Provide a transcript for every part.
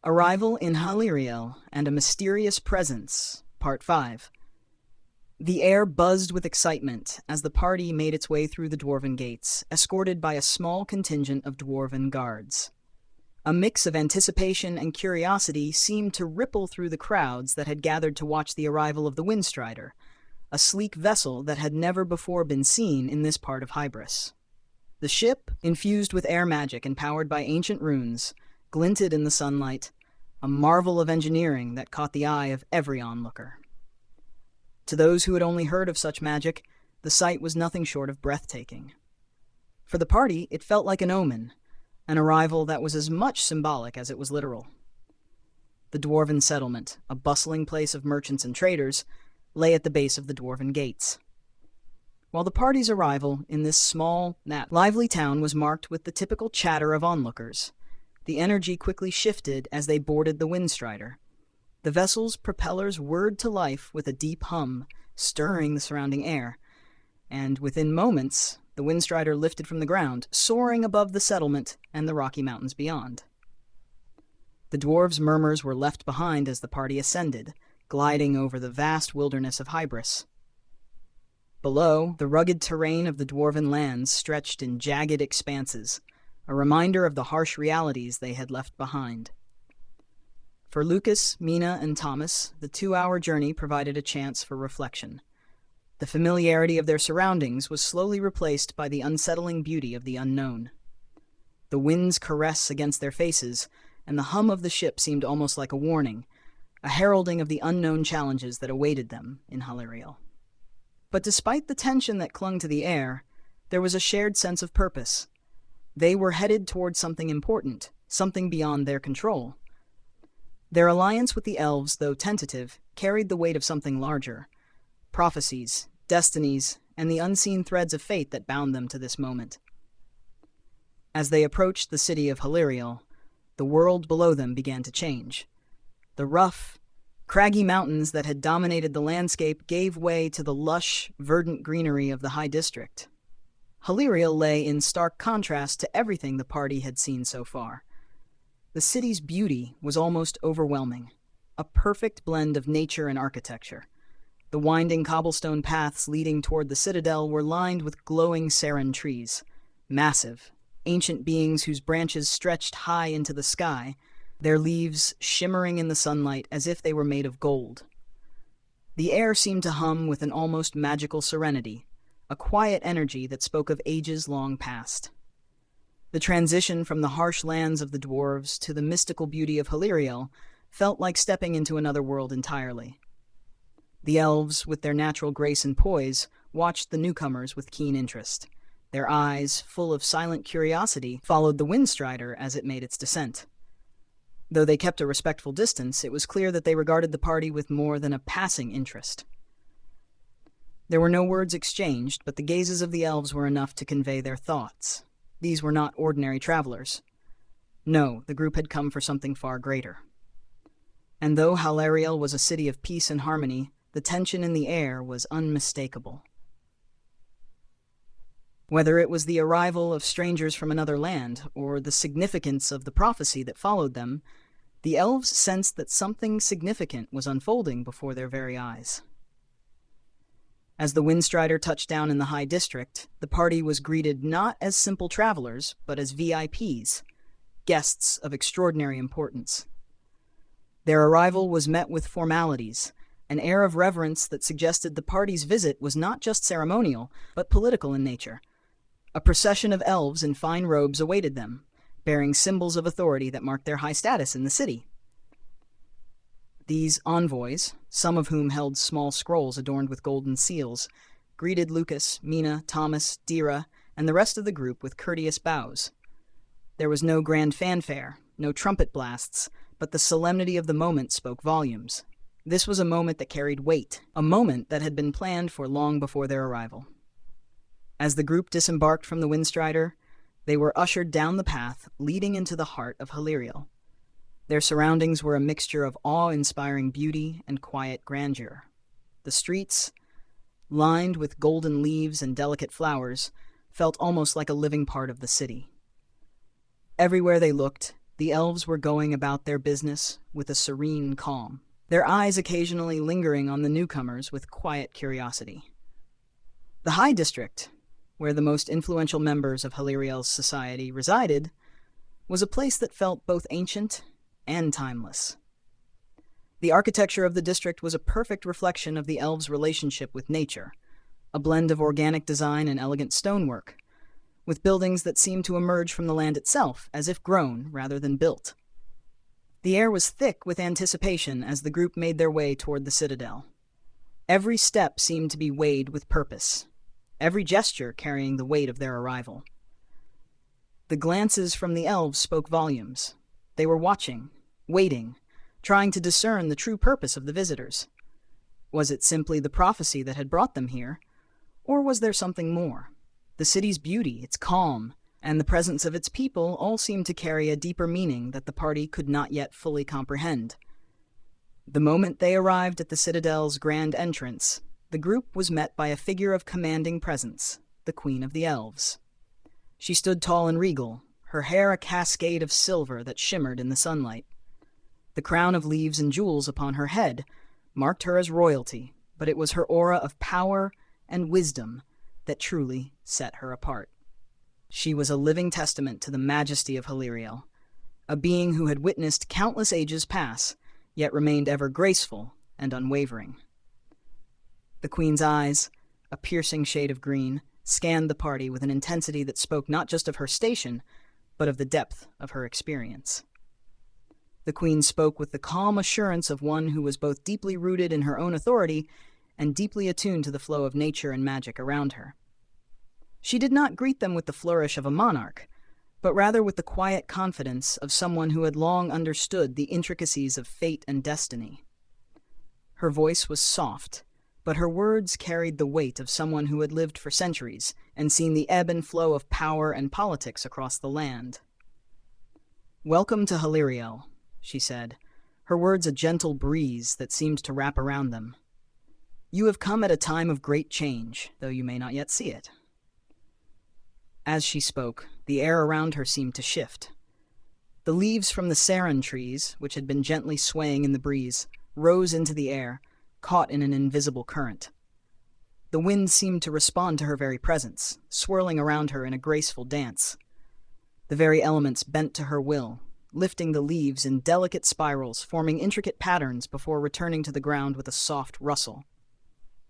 Arrival in Haliriel and a Mysterious Presence, Part 5. The air buzzed with excitement as the party made its way through the dwarven gates, escorted by a small contingent of dwarven guards. A mix of anticipation and curiosity seemed to ripple through the crowds that had gathered to watch the arrival of the Windstrider, a sleek vessel that had never before been seen in this part of Hybris. The ship, infused with air magic and powered by ancient runes, glinted in the sunlight, a marvel of engineering that caught the eye of every onlooker. To those who had only heard of such magic, the sight was nothing short of breathtaking. For the party, it felt like an omen, an arrival that was as much symbolic as it was literal. The dwarven settlement, a bustling place of merchants and traders, lay at the base of the dwarven gates. While the party's arrival in this small, lively town was marked with the typical chatter of onlookers, the energy quickly shifted as they boarded the Windstrider. The vessel's propellers whirred to life with a deep hum, stirring the surrounding air, and within moments, the Windstrider lifted from the ground, soaring above the settlement and the Rocky Mountains beyond. The dwarves' murmurs were left behind as the party ascended, gliding over the vast wilderness of Hybris. Below, the rugged terrain of the dwarven lands stretched in jagged expanses, a reminder of the harsh realities they had left behind. For Lucas, Mina, and Thomas, the 2-hour journey provided a chance for reflection. The familiarity of their surroundings was slowly replaced by the unsettling beauty of the unknown. The wind's caress against their faces, and the hum of the ship seemed almost like a warning, a heralding of the unknown challenges that awaited them in Haliriel. But despite the tension that clung to the air, there was a shared sense of purpose. They were headed towards something important, something beyond their control. Their alliance with the elves, though tentative, carried the weight of something larger. Prophecies, destinies, and the unseen threads of fate that bound them to this moment. As they approached the city of Haliriel, the world below them began to change. The rough, craggy mountains that had dominated the landscape gave way to the lush, verdant greenery of the High District. Haliriel lay in stark contrast to everything the party had seen so far. The city's beauty was almost overwhelming, a perfect blend of nature and architecture. The winding cobblestone paths leading toward the citadel were lined with glowing sarin trees, massive, ancient beings whose branches stretched high into the sky, their leaves shimmering in the sunlight as if they were made of gold. The air seemed to hum with an almost magical serenity, a quiet energy that spoke of ages long past. The transition from the harsh lands of the dwarves to the mystical beauty of Haliriel felt like stepping into another world entirely. The elves, with their natural grace and poise, watched the newcomers with keen interest. Their eyes, full of silent curiosity, followed the Windstrider as it made its descent. Though they kept a respectful distance, it was clear that they regarded the party with more than a passing interest. There were no words exchanged, but the gazes of the elves were enough to convey their thoughts. These were not ordinary travelers. No, the group had come for something far greater. And though Haliriel was a city of peace and harmony, the tension in the air was unmistakable. Whether it was the arrival of strangers from another land, or the significance of the prophecy that followed them, the elves sensed that something significant was unfolding before their very eyes. As the Windstrider touched down in the High District, the party was greeted not as simple travelers, but as VIPs, guests of extraordinary importance. Their arrival was met with formalities, an air of reverence that suggested the party's visit was not just ceremonial, but political in nature. A procession of elves in fine robes awaited them, bearing symbols of authority that marked their high status in the city. These envoys, some of whom held small scrolls adorned with golden seals, greeted Lucas, Mina, Thomas, Dira, and the rest of the group with courteous bows. There was no grand fanfare, no trumpet blasts, but the solemnity of the moment spoke volumes. This was a moment that carried weight, a moment that had been planned for long before their arrival. As the group disembarked from the Windstrider, they were ushered down the path leading into the heart of Haliriel. Their surroundings were a mixture of awe-inspiring beauty and quiet grandeur. The streets, lined with golden leaves and delicate flowers, felt almost like a living part of the city. Everywhere they looked, the elves were going about their business with a serene calm, their eyes occasionally lingering on the newcomers with quiet curiosity. The High District, where the most influential members of Haliriel's society resided, was a place that felt both ancient and timeless. The architecture of the district was a perfect reflection of the elves' relationship with nature, a blend of organic design and elegant stonework, with buildings that seemed to emerge from the land itself, as if grown rather than built. The air was thick with anticipation as the group made their way toward the citadel. Every step seemed to be weighed with purpose, every gesture carrying the weight of their arrival. The glances from the elves spoke volumes. They were watching, waiting, trying to discern the true purpose of the visitors. Was it simply the prophecy that had brought them here, or was there something more? The city's beauty, its calm, and the presence of its people all seemed to carry a deeper meaning that the party could not yet fully comprehend. The moment they arrived at the citadel's grand entrance, the group was met by a figure of commanding presence, the Queen of the Elves. She stood tall and regal, her hair a cascade of silver that shimmered in the sunlight. The crown of leaves and jewels upon her head marked her as royalty, but it was her aura of power and wisdom that truly set her apart. She was a living testament to the majesty of Haliriel, a being who had witnessed countless ages pass, yet remained ever graceful and unwavering. The Queen's eyes, a piercing shade of green, scanned the party with an intensity that spoke not just of her station, but of the depth of her experience. The Queen spoke with the calm assurance of one who was both deeply rooted in her own authority and deeply attuned to the flow of nature and magic around her. She did not greet them with the flourish of a monarch, but rather with the quiet confidence of someone who had long understood the intricacies of fate and destiny. Her voice was soft, but her words carried the weight of someone who had lived for centuries and seen the ebb and flow of power and politics across the land. "Welcome to Haliriel," she said, her words a gentle breeze that seemed to wrap around them. "You have come at a time of great change, though you may not yet see it." As she spoke, the air around her seemed to shift. The leaves from the saron trees, which had been gently swaying in the breeze, rose into the air, caught in an invisible current. The wind seemed to respond to her very presence, swirling around her in a graceful dance. The very elements bent to her will, lifting the leaves in delicate spirals, forming intricate patterns before returning to the ground with a soft rustle.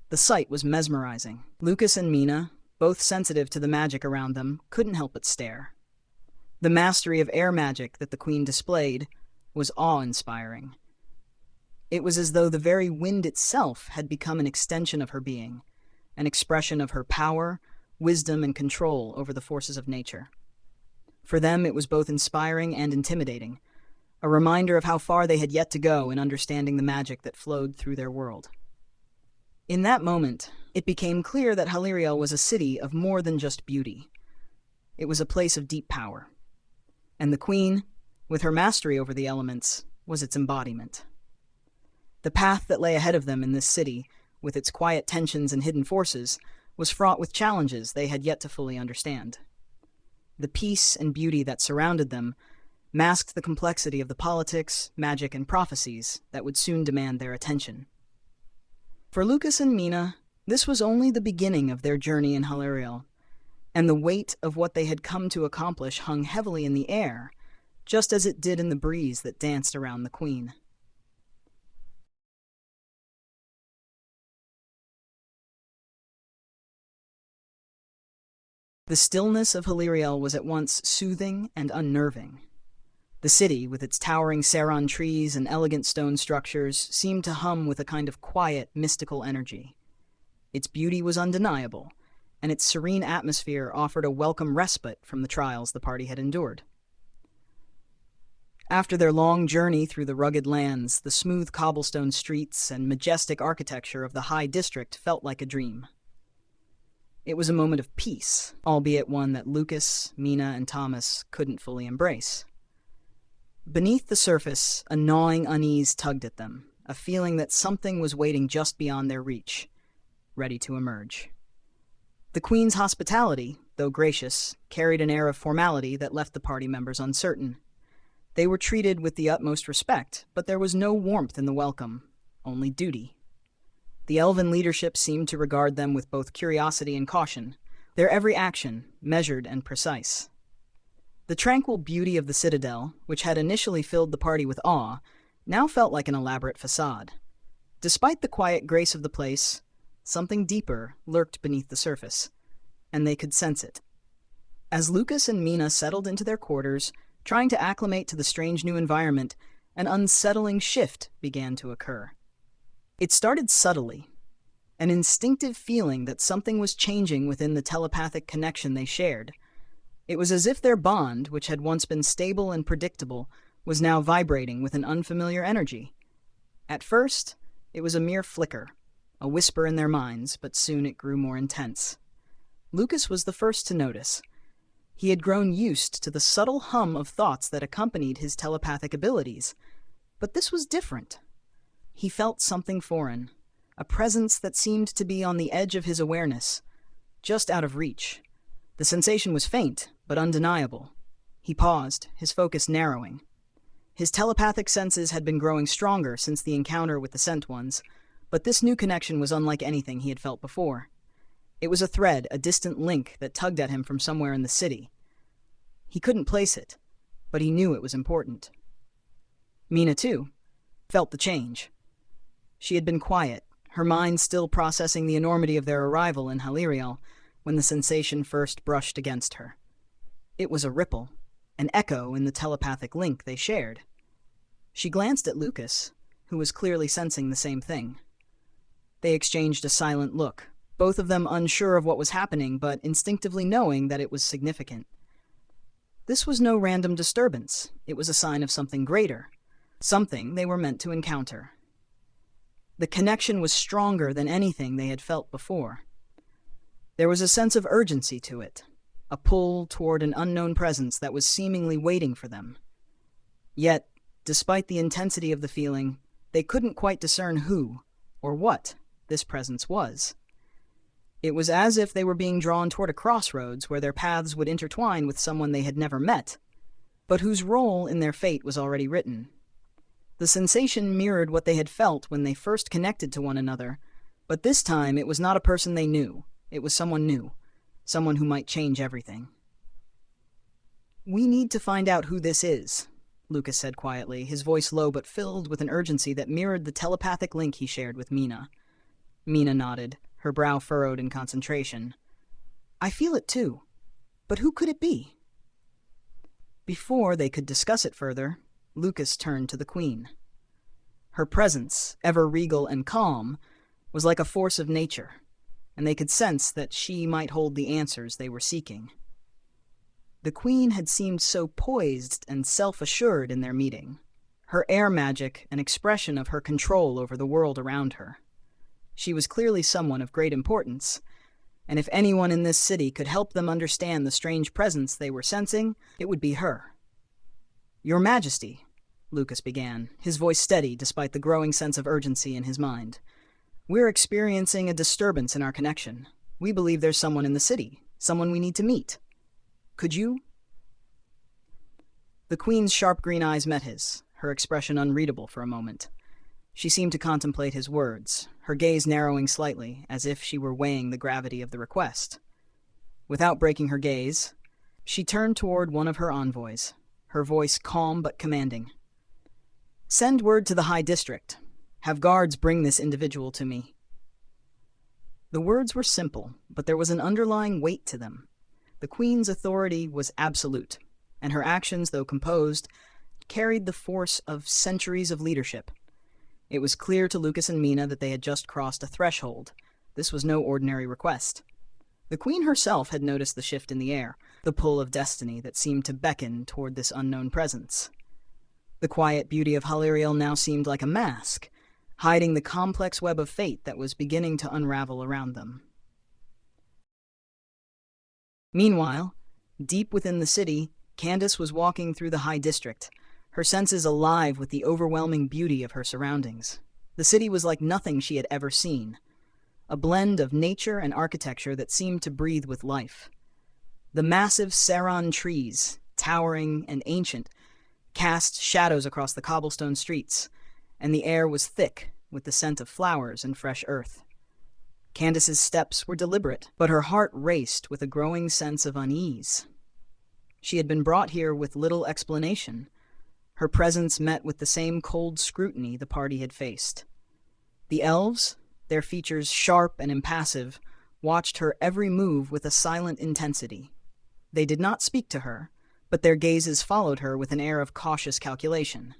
The sight was mesmerizing. Lucas and Mina, both sensitive to the magic around them, couldn't help but stare. The mastery of air magic that the Queen displayed was awe-inspiring. It was as though the very wind itself had become an extension of her being, an expression of her power, wisdom, and control over the forces of nature. For them, it was both inspiring and intimidating, a reminder of how far they had yet to go in understanding the magic that flowed through their world. In that moment, it became clear that Haliriel was a city of more than just beauty. It was a place of deep power. And the Queen, with her mastery over the elements, was its embodiment. The path that lay ahead of them in this city, with its quiet tensions and hidden forces, was fraught with challenges they had yet to fully understand. The peace and beauty that surrounded them masked the complexity of the politics, magic, and prophecies that would soon demand their attention. For Lucas and Mina, this was only the beginning of their journey in Haliriel, and the weight of what they had come to accomplish hung heavily in the air, just as it did in the breeze that danced around the Queen. The stillness of Haliriel was at once soothing and unnerving. The city, with its towering saron trees and elegant stone structures, seemed to hum with a kind of quiet, mystical energy. Its beauty was undeniable, and its serene atmosphere offered a welcome respite from the trials the party had endured. After their long journey through the rugged lands, the smooth cobblestone streets and majestic architecture of the High District felt like a dream. It was a moment of peace, albeit one that Lucas, Mina, and Thomas couldn't fully embrace. Beneath the surface, a gnawing unease tugged at them, a feeling that something was waiting just beyond their reach, ready to emerge. The Queen's hospitality, though gracious, carried an air of formality that left the party members uncertain. They were treated with the utmost respect, but there was no warmth in the welcome, only duty. The elven leadership seemed to regard them with both curiosity and caution, their every action measured and precise. The tranquil beauty of the citadel, which had initially filled the party with awe, now felt like an elaborate facade. Despite the quiet grace of the place, something deeper lurked beneath the surface, and they could sense it. As Lucas and Mina settled into their quarters, trying to acclimate to the strange new environment, an unsettling shift began to occur. It started subtly, an instinctive feeling that something was changing within the telepathic connection they shared. It was as if their bond, which had once been stable and predictable, was now vibrating with an unfamiliar energy. At first, it was a mere flicker, a whisper in their minds, but soon it grew more intense. Lucas was the first to notice. He had grown used to the subtle hum of thoughts that accompanied his telepathic abilities, but this was different. He felt something foreign, a presence that seemed to be on the edge of his awareness, just out of reach. The sensation was faint, but undeniable. He paused, his focus narrowing. His telepathic senses had been growing stronger since the encounter with the Sent Ones, but this new connection was unlike anything he had felt before. It was a thread, a distant link that tugged at him from somewhere in the city. He couldn't place it, but he knew it was important. Mina, too, felt the change. She had been quiet, her mind still processing the enormity of their arrival in Haliriel when the sensation first brushed against her. It was a ripple, an echo in the telepathic link they shared. She glanced at Lucas, who was clearly sensing the same thing. They exchanged a silent look, both of them unsure of what was happening, but instinctively knowing that it was significant. This was no random disturbance. It was a sign of something greater, something they were meant to encounter. The connection was stronger than anything they had felt before. There was a sense of urgency to it, a pull toward an unknown presence that was seemingly waiting for them. Yet, despite the intensity of the feeling, they couldn't quite discern who, or what, this presence was. It was as if they were being drawn toward a crossroads where their paths would intertwine with someone they had never met, but whose role in their fate was already written. The sensation mirrored what they had felt when they first connected to one another, but this time it was not a person they knew. It was someone new, someone who might change everything. "We need to find out who this is," Lucas said quietly, his voice low but filled with an urgency that mirrored the telepathic link he shared with Mina. Mina nodded, her brow furrowed in concentration. "I feel it too. But who could it be?" Before they could discuss it further, Lucas turned to the Queen. Her presence, ever regal and calm, was like a force of nature, and they could sense that she might hold the answers they were seeking. The Queen had seemed so poised and self-assured in their meeting, her air magic an expression of her control over the world around her. She was clearly someone of great importance, and if anyone in this city could help them understand the strange presence they were sensing, it would be her. "Your Majesty," Lucas began, his voice steady despite the growing sense of urgency in his mind. "We're experiencing a disturbance in our connection. We believe there's someone in the city, someone we need to meet. Could you?" The Queen's sharp green eyes met his, her expression unreadable for a moment. She seemed to contemplate his words, her gaze narrowing slightly, as if she were weighing the gravity of the request. Without breaking her gaze, she turned toward one of her envoys, her voice calm but commanding. "Send word to the High District. Have guards bring this individual to me." The words were simple, but there was an underlying weight to them. The Queen's authority was absolute, and her actions, though composed, carried the force of centuries of leadership. It was clear to Lucas and Mina that they had just crossed a threshold. This was no ordinary request. The Queen herself had noticed the shift in the air, the pull of destiny that seemed to beckon toward this unknown presence. The quiet beauty of Haliriel now seemed like a mask, hiding the complex web of fate that was beginning to unravel around them. Meanwhile, deep within the city, Candace was walking through the High District, her senses alive with the overwhelming beauty of her surroundings. The city was like nothing she had ever seen, a blend of nature and architecture that seemed to breathe with life. The massive Saron trees, towering and ancient, cast shadows across the cobblestone streets, and the air was thick with the scent of flowers and fresh earth. Candace's steps were deliberate, but her heart raced with a growing sense of unease. She had been brought here with little explanation. Her presence met with the same cold scrutiny the party had faced. The elves, their features sharp and impassive, watched her every move with a silent intensity. They did not speak to her, but their gazes followed her with an air of cautious calculation.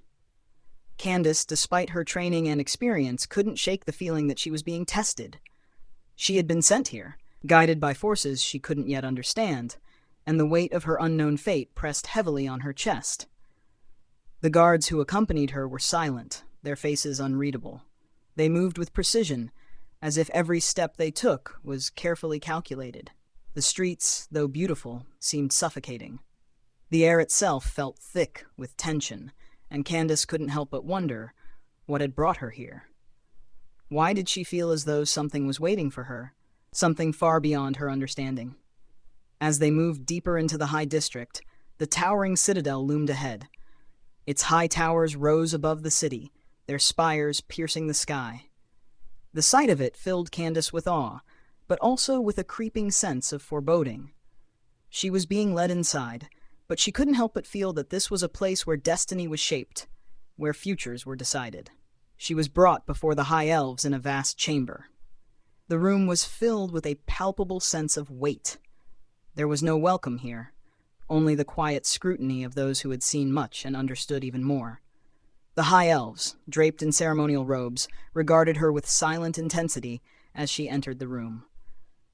Candace, despite her training and experience, couldn't shake the feeling that she was being tested. She had been sent here, guided by forces she couldn't yet understand, and the weight of her unknown fate pressed heavily on her chest. The guards who accompanied her were silent, their faces unreadable. They moved with precision, as if every step they took was carefully calculated. The streets, though beautiful, seemed suffocating. The air itself felt thick with tension, and Candace couldn't help but wonder what had brought her here. Why did she feel as though something was waiting for her, something far beyond her understanding? As they moved deeper into the high district, the towering citadel loomed ahead. Its high towers rose above the city, their spires piercing the sky. The sight of it filled Candace with awe, but also with a creeping sense of foreboding. She was being led inside, but she couldn't help but feel that this was a place where destiny was shaped, where futures were decided. She was brought before the high elves in a vast chamber. The room was filled with a palpable sense of weight. There was no welcome here, only the quiet scrutiny of those who had seen much and understood even more. The high elves, draped in ceremonial robes, regarded her with silent intensity as she entered the room.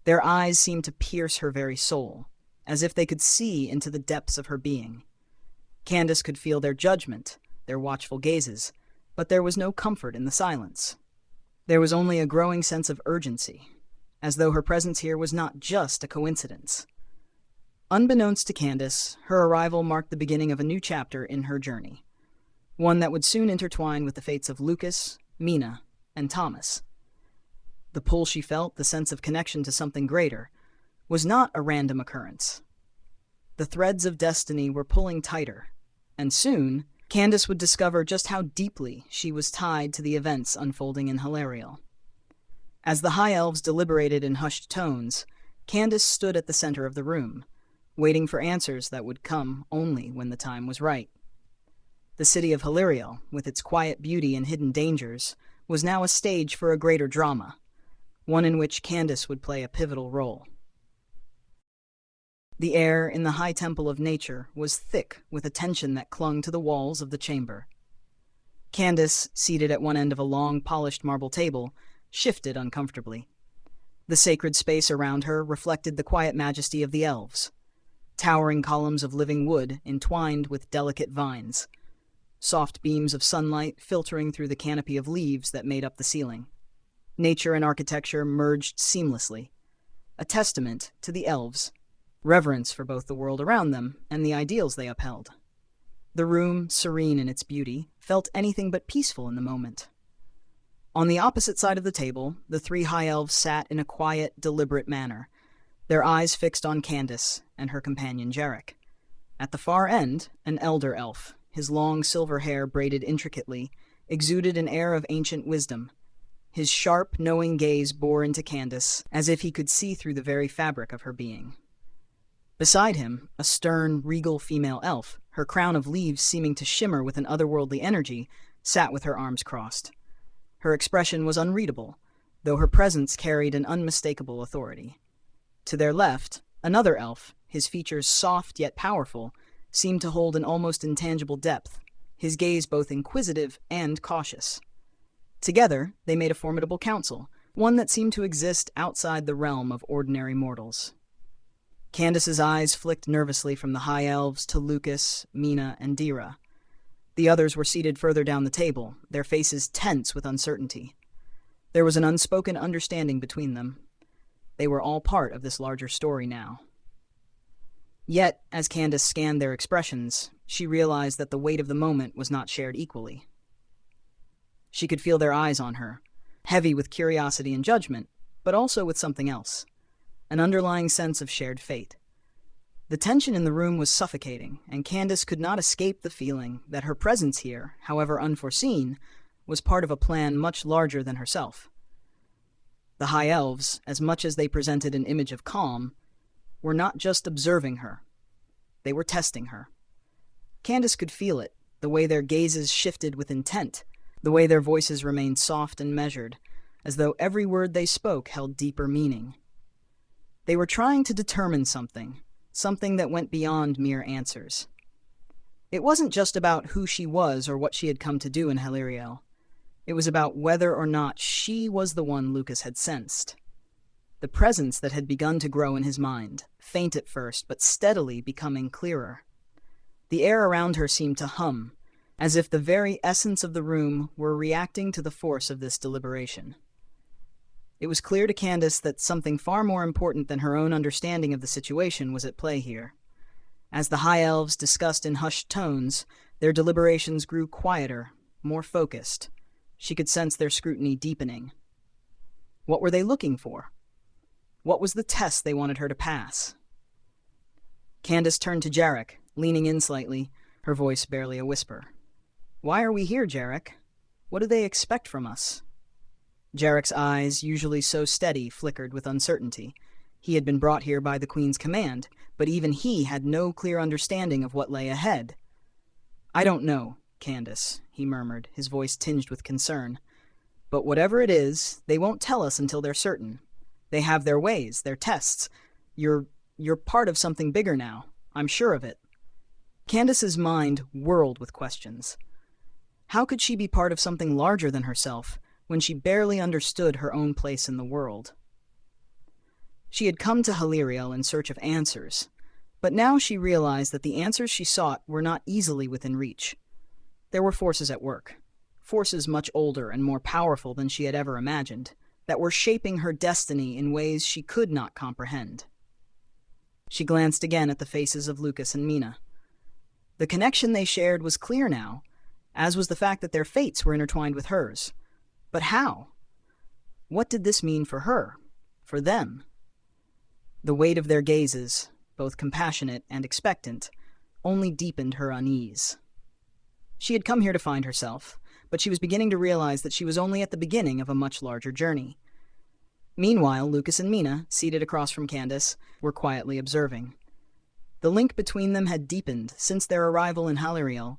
Their eyes seemed to pierce her very soul, as if they could see into the depths of her being. Candace could feel their judgment, their watchful gazes, but there was no comfort in the silence. There was only a growing sense of urgency, as though her presence here was not just a coincidence. Unbeknownst to Candace, her arrival marked the beginning of a new chapter in her journey, one that would soon intertwine with the fates of Lucas, Mina, and Thomas. The pull she felt, the sense of connection to something greater, was not a random occurrence. The threads of destiny were pulling tighter, and soon Candace would discover just how deeply she was tied to the events unfolding in Haliriel. As the high elves deliberated in hushed tones, Candace stood at the center of the room, waiting for answers that would come only when the time was right. The city of Haliriel, with its quiet beauty and hidden dangers, was now a stage for a greater drama, one in which Candace would play a pivotal role. The air in the high temple of nature was thick with a tension that clung to the walls of the chamber. Candace, seated at one end of a long, polished marble table, shifted uncomfortably. The sacred space around her reflected the quiet majesty of the elves, towering columns of living wood entwined with delicate vines, soft beams of sunlight filtering through the canopy of leaves that made up the ceiling. Nature and architecture merged seamlessly, a testament to the elves' reverence for both the world around them and the ideals they upheld. The room, serene in its beauty, felt anything but peaceful in the moment. On the opposite side of the table, the three high elves sat in a quiet, deliberate manner, their eyes fixed on Candace and her companion Jarek. At the far end, an elder elf, his long silver hair braided intricately, exuded an air of ancient wisdom. His sharp, knowing gaze bore into Candace, as if he could see through the very fabric of her being. Beside him, a stern, regal female elf, her crown of leaves seeming to shimmer with an otherworldly energy, sat with her arms crossed. Her expression was unreadable, though her presence carried an unmistakable authority. To their left, another elf, his features soft yet powerful, seemed to hold an almost intangible depth, his gaze both inquisitive and cautious. Together, they made a formidable council, one that seemed to exist outside the realm of ordinary mortals. Candace's eyes flicked nervously from the high elves to Lucas, Mina, and Dira. The others were seated further down the table, their faces tense with uncertainty. There was an unspoken understanding between them. They were all part of this larger story now. Yet, as Candace scanned their expressions, she realized that the weight of the moment was not shared equally. She could feel their eyes on her, heavy with curiosity and judgment, but also with something else, an underlying sense of shared fate. The tension in the room was suffocating, and Candace could not escape the feeling that her presence here, however unforeseen, was part of a plan much larger than herself. The High Elves, as much as they presented an image of calm, were not just observing her. They were testing her. Candace could feel it, the way their gazes shifted with intent, the way their voices remained soft and measured, as though every word they spoke held deeper meaning. They were trying to determine something that went beyond mere answers. It wasn't just about who she was or what she had come to do in Haliriel. It was about whether or not she was the one Lucas had sensed. The presence that had begun to grow in his mind, faint at first, but steadily becoming clearer. The air around her seemed to hum, as if the very essence of the room were reacting to the force of this deliberation. It was clear to Candace that something far more important than her own understanding of the situation was at play here. As the High Elves discussed in hushed tones, their deliberations grew quieter, more focused. She could sense their scrutiny deepening. What were they looking for? What was the test they wanted her to pass? Candace turned to Jarek, leaning in slightly, her voice barely a whisper. "Why are we here, Jarek? What do they expect from us?" Jarek's eyes, usually so steady, flickered with uncertainty. He had been brought here by the Queen's command, but even he had no clear understanding of what lay ahead. "I don't know, Candace," he murmured, his voice tinged with concern. "But whatever it is, they won't tell us until they're certain. They have their ways, their tests. You're part of something bigger now. I'm sure of it." Candace's mind whirled with questions. How could she be part of something larger than herself when she barely understood her own place in the world? She had come to Haliriel in search of answers, but now she realized that the answers she sought were not easily within reach. There were forces at work, forces much older and more powerful than she had ever imagined, that were shaping her destiny in ways she could not comprehend. She glanced again at the faces of Lucas and Mina. The connection they shared was clear now, as was the fact that their fates were intertwined with hers. But how? What did this mean for her? For them? The weight of their gazes, both compassionate and expectant, only deepened her unease. She had come here to find herself, but she was beginning to realize that she was only at the beginning of a much larger journey. Meanwhile, Lucas and Mina, seated across from Candace, were quietly observing. The link between them had deepened since their arrival in Haliriel,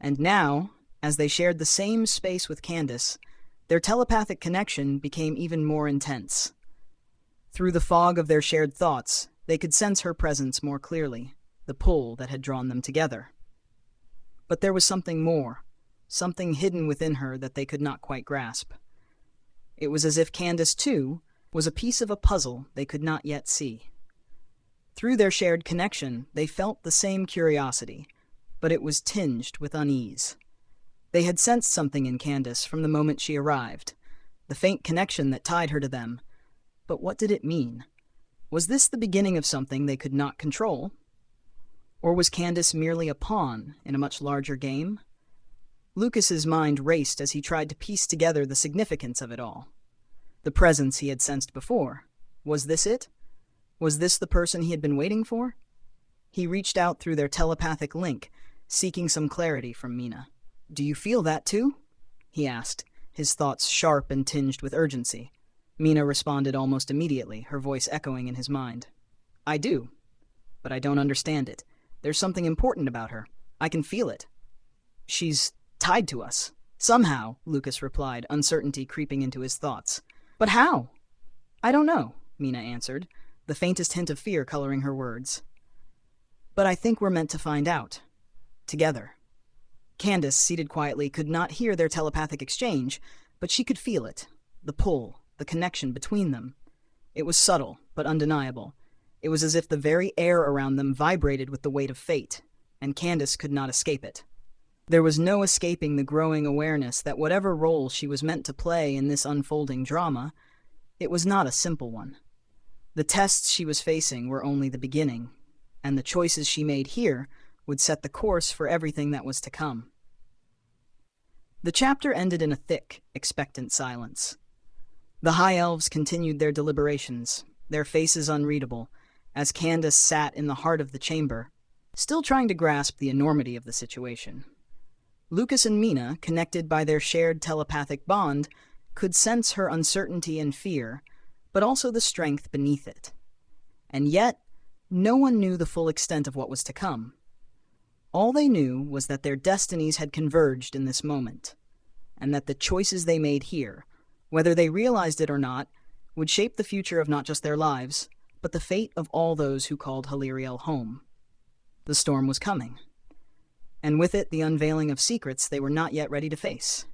and now, as they shared the same space with Candace, their telepathic connection became even more intense. Through the fog of their shared thoughts, they could sense her presence more clearly, the pull that had drawn them together. But there was something more, something hidden within her that they could not quite grasp. It was as if Candace, too, was a piece of a puzzle they could not yet see. Through their shared connection, they felt the same curiosity, but it was tinged with unease. They had sensed something in Candace from the moment she arrived, the faint connection that tied her to them. But what did it mean? Was this the beginning of something they could not control? Or was Candace merely a pawn in a much larger game? Lucas's mind raced as he tried to piece together the significance of it all. The presence he had sensed before. Was this it? Was this the person he had been waiting for? He reached out through their telepathic link, seeking some clarity from Mina. "Do you feel that too?" he asked, his thoughts sharp and tinged with urgency. Mina responded almost immediately, her voice echoing in his mind. "I do, but I don't understand it. There's something important about her. I can feel it. She's tied to us." "Somehow," Lucas replied, uncertainty creeping into his thoughts. "But how?" "I don't know," Mina answered, the faintest hint of fear coloring her words. "But I think we're meant to find out. Together." Candace, seated quietly, could not hear their telepathic exchange, but she could feel it, the pull, the connection between them. It was subtle, but undeniable. It was as if the very air around them vibrated with the weight of fate, and Candace could not escape it. There was no escaping the growing awareness that whatever role she was meant to play in this unfolding drama, it was not a simple one. The tests she was facing were only the beginning, and the choices she made here would set the course for everything that was to come. The chapter ended in a thick, expectant silence. The High Elves continued their deliberations, their faces unreadable, as Candace sat in the heart of the chamber, still trying to grasp the enormity of the situation. Lucas and Mina, connected by their shared telepathic bond, could sense her uncertainty and fear, but also the strength beneath it. And yet, no one knew the full extent of what was to come. All they knew was that their destinies had converged in this moment, and that the choices they made here, whether they realized it or not, would shape the future of not just their lives, but the fate of all those who called Haliriel home. The storm was coming, and with it the unveiling of secrets they were not yet ready to face.